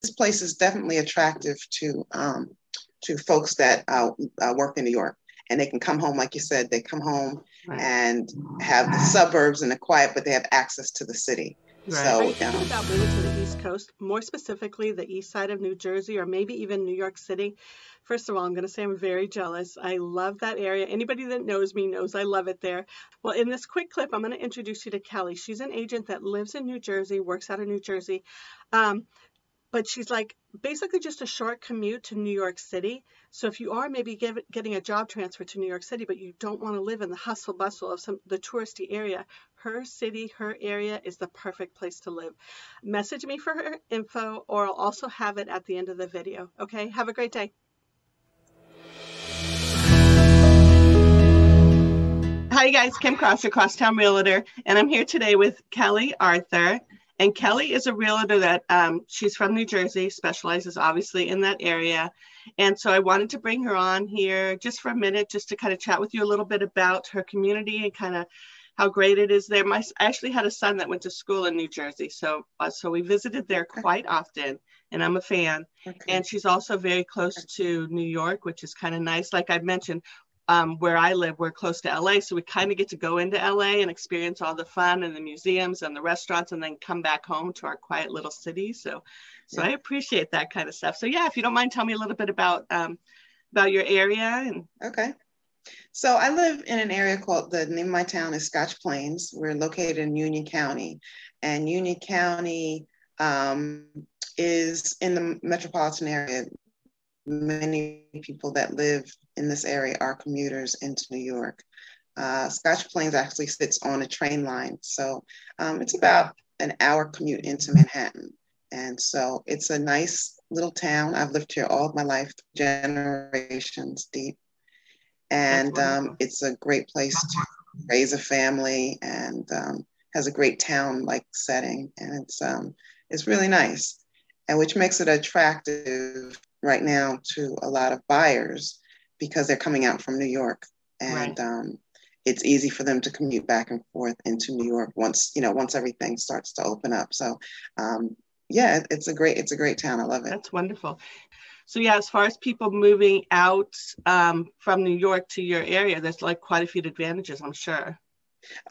this place is definitely attractive to folks that work in New York, and they can come home, like you said, they come home and have the suburbs and the quiet, but they have access to the city. Right. So, are you thinking about moving to the East Coast, more specifically the east side of New Jersey, or maybe even New York City? First of all, I'm going to say I'm very jealous. I love that area. Anybody that knows me knows I love it there. Well, in this quick clip, I'm going to introduce you to Kelly. She's an agent that lives in New Jersey, works out of New Jersey. But she's like basically just a short commute to New York City. So if you are maybe getting a job transfer to New York City, but you don't want to live in the hustle bustle of the touristy area, her city, her area is the perfect place to live. Message me for her info, or I'll also have it at the end of the video. Okay, have a great day. Hi guys, Kim Crosser, Crosstown Realtor, and I'm here today with Kelly Arthur. And Kelly is a realtor that she's from New Jersey, specializes obviously in that area. And so I wanted to bring her on here just for a minute, just to kind of chat with you a little bit about her community and kind of how great it is there. I actually had a son that went to school in New Jersey. So we visited there quite often, and I'm a fan. Okay. And she's also very close to New York, which is kind of nice. Like I mentioned, where I live, we're close to LA. So we kind of get to go into LA and experience all the fun and the museums and the restaurants, and then come back home to our quiet little city. So yeah. I appreciate that kind of stuff. So yeah, if you don't mind, tell me a little bit about your area. Okay. So I live in an area called, the name of my town is Scotch Plains. We're located in Union County, and Union County is in the metropolitan area. Many people that live in this area are commuters into New York. Scotch Plains actually sits on a train line. So it's about an hour commute into Manhattan. And so it's a nice little town. I've lived here all of my life, generations deep. And it's a great place to raise a family, and has a great town-like setting. And it's really nice, and which makes it attractive right now to a lot of buyers, because they're coming out from New York, and it's easy for them to commute back and forth into New York once everything starts to open up. So yeah, it's a great town. I love it. That's wonderful. So yeah, as far as people moving out from New York to your area, there's like quite a few advantages, I'm sure.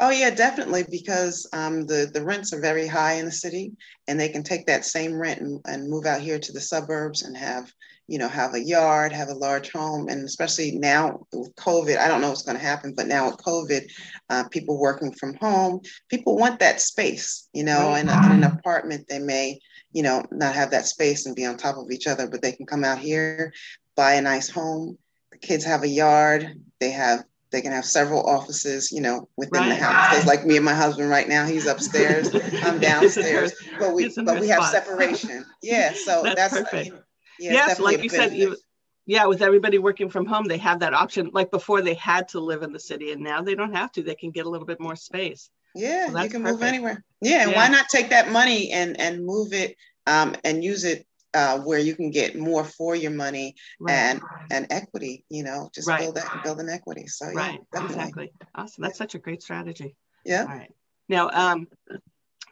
Oh yeah, definitely, because the rents are very high in the city, and they can take that same rent and move out here to the suburbs and have a yard, have a large home. And especially now with COVID, I don't know what's going to happen, but now with COVID, people working from home, people want that space, in an apartment, they may, not have that space and be on top of each other, but they can come out here, buy a nice home. The kids have a yard, they can have several offices, within the house. Because like me and my husband right now, he's upstairs, I'm downstairs, but we have separation. Yeah, so that's perfect. Yes, like you said, with everybody working from home, they have that option. Like before, they had to live in the city, and now they don't have to. They can get a little bit more space. Yeah, so you can move anywhere. Yeah, and why not take that money and move it and use it where you can get more for your money and equity, just build an equity. So yeah, exactly. Awesome. That's such a great strategy. Yeah. All right. Now,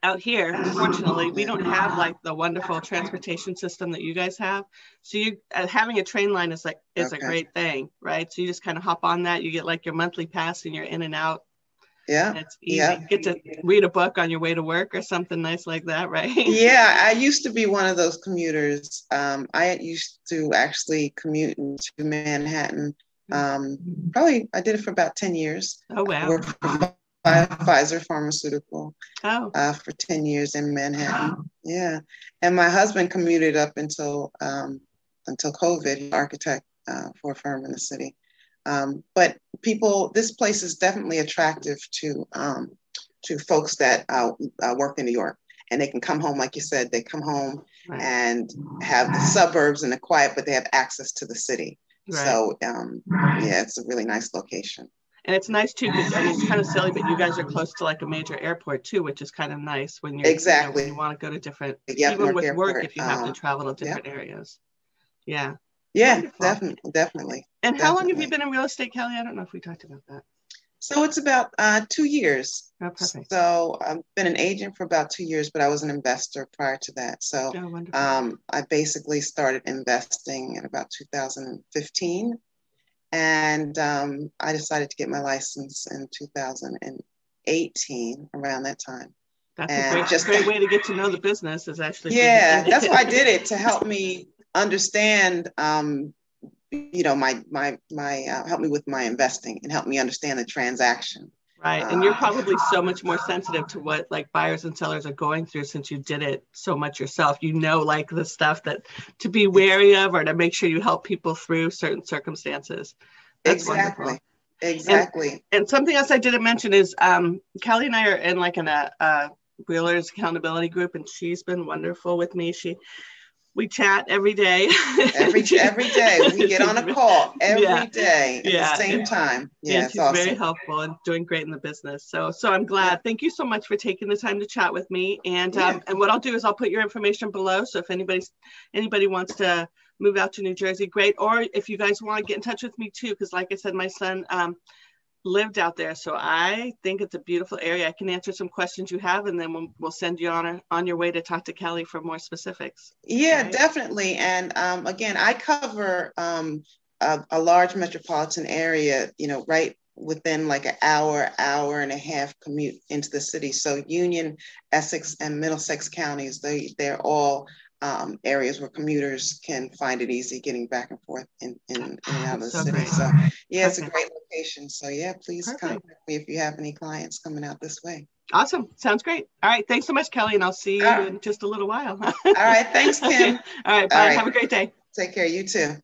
out here, unfortunately, we don't have like the wonderful transportation system that you guys have. So having a train line is a great thing, right? So you just kind of hop on that. You get like your monthly pass, and you're in and out. Yeah. It's easy. Yeah. You get to read a book on your way to work or something nice like that, right? Yeah, I used to be one of those commuters. I used to actually commute into Manhattan. Probably I did it for about 10 years. Oh, wow. I worked for Pfizer Pharmaceutical for 10 years in Manhattan. Yeah. And my husband commuted up until COVID, architect for a firm in the city. But this place is definitely attractive to folks that work in New York, and they can come home, like you said, they come home and have the suburbs and the quiet, but they have access to the city. So yeah, it's a really nice location. And it's nice too, because it's kind of silly, but you guys are close to like a major airport too, which is kind of nice when you're when you want to go to different, even with work, if you have to travel to different areas. Yeah. Yeah, definitely. And how long have you been in real estate, Kelly? I don't know if we talked about that. So it's about 2 years. Oh, perfect. So I've been an agent for about 2 years, but I was an investor prior to that. So Oh, wonderful. I basically started investing in about 2015. And I decided to get my license in 2018, around that time. That's And a great way to get to know the business is actually. Yeah, that's why I did it, to help me understand, help me with my investing and help me understand the transaction. Right. And you're probably so much more sensitive to what like buyers and sellers are going through since you did it so much yourself. You know, like the stuff that to be wary of or to make sure you help people through certain circumstances. That's exactly. Wonderful. Exactly. And something else I didn't mention is Kelly and I are in like a Realtors accountability group, and she's been wonderful with me. We chat every day. every day. We get on a call every day at the same time. Yeah, and she's awesome. very helpful and doing great in the business. So I'm glad. Yeah. Thank you so much for taking the time to chat with me. And and what I'll do is I'll put your information below. So if anybody wants to move out to New Jersey, great. Or if you guys want to get in touch with me too, because like I said, my son lived out there, so I think it's a beautiful area. I can answer some questions you have, and then we'll send you on your way to talk to Kelly for more specifics. Yeah, right? Definitely. And again, I cover a large metropolitan area, right within like an hour and a half commute into the city. So Union, Essex, and Middlesex counties, they're all areas where commuters can find it easy getting back and forth in and out of the city. Great. So yeah, It's a great location. So yeah, please contact me if you have any clients coming out this way. Awesome. Sounds great. All right. Thanks so much, Kelly. And I'll see you in just a little while. All right. Thanks, Kim. Okay. All right. Bye. Have a great day. Take care. You too.